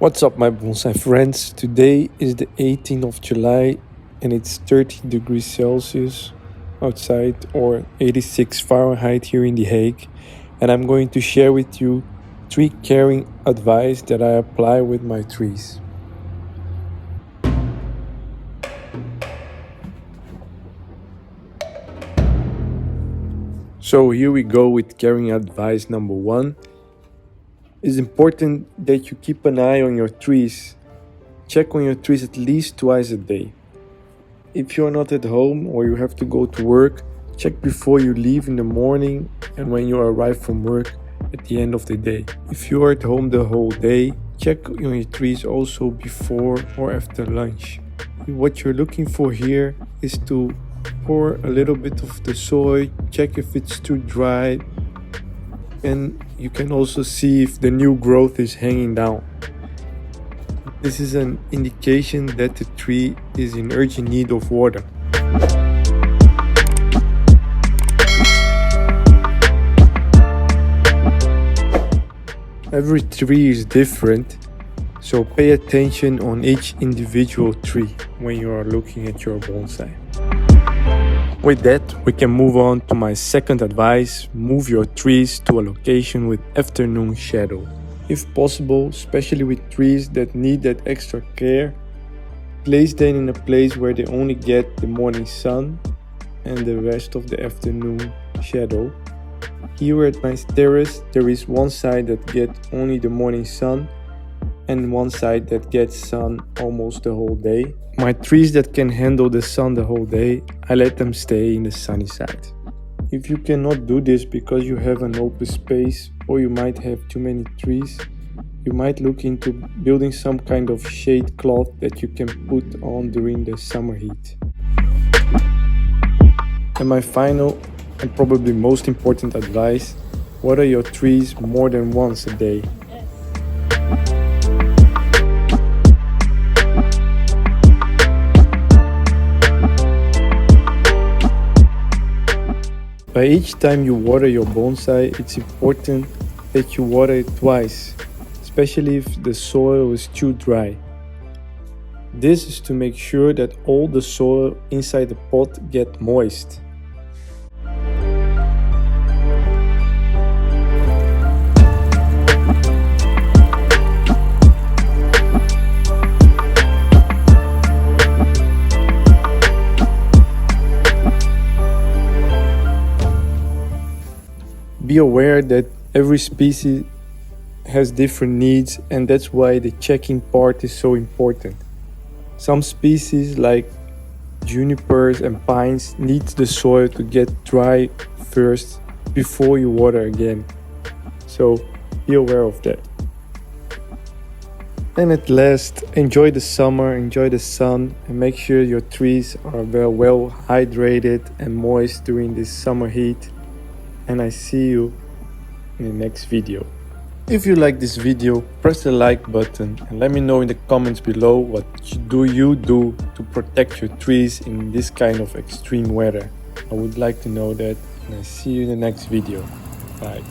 What's up, my bonsai friends? Today is the 18th of July and it's 30 degrees Celsius outside or 86 Fahrenheit here in The Hague, and I'm going to share with you 3 caring advice that I apply with my trees. So here we go with caring advice number 1. It's important that you keep an eye on your trees. Check on your trees at least twice a day. If you're not at home or you have to go to work, check before you leave in the morning and when you arrive from work at the end of the day. If you are at home the whole day, check on your trees also before or after lunch. What you're looking for here is to pour a little bit of the soil, check if it's too dry, and you can also see if the new growth is hanging down. This is an indication that the tree is in urgent need of water. Every tree is different, so pay attention on each individual tree when you are looking at your bonsai. With that, we can move on to my second advice: move your trees to a location with afternoon shadow. If possible, especially with trees that need that extra care, place them in a place where they only get the morning sun and the rest of the afternoon shadow. Here at my terrace, there is one side that gets only the morning sun and one side that gets sun almost the whole day. My trees that can handle the sun the whole day, I let them stay in the sunny side. If you cannot do this because you have an open space or you might have too many trees, you might look into building some kind of shade cloth that you can put on during the summer heat. And my final and probably most important advice: water your trees more than once a day. By each time you water your bonsai, it's important that you water it twice, especially if the soil is too dry. This is to make sure that all the soil inside the pot gets moist. Be aware that every species has different needs, and that's why the checking part is so important. Some species like junipers and pines need the soil to get dry first before you water again. So be aware of that. And at last, enjoy the summer, enjoy the sun, and make sure your trees are well hydrated and moist during this summer heat. And I see you in the next video. If you like this video, press the like button and let me know in the comments below what do you do to protect your trees in this kind of extreme weather. I would like to know that, and I see you in the next video. Bye.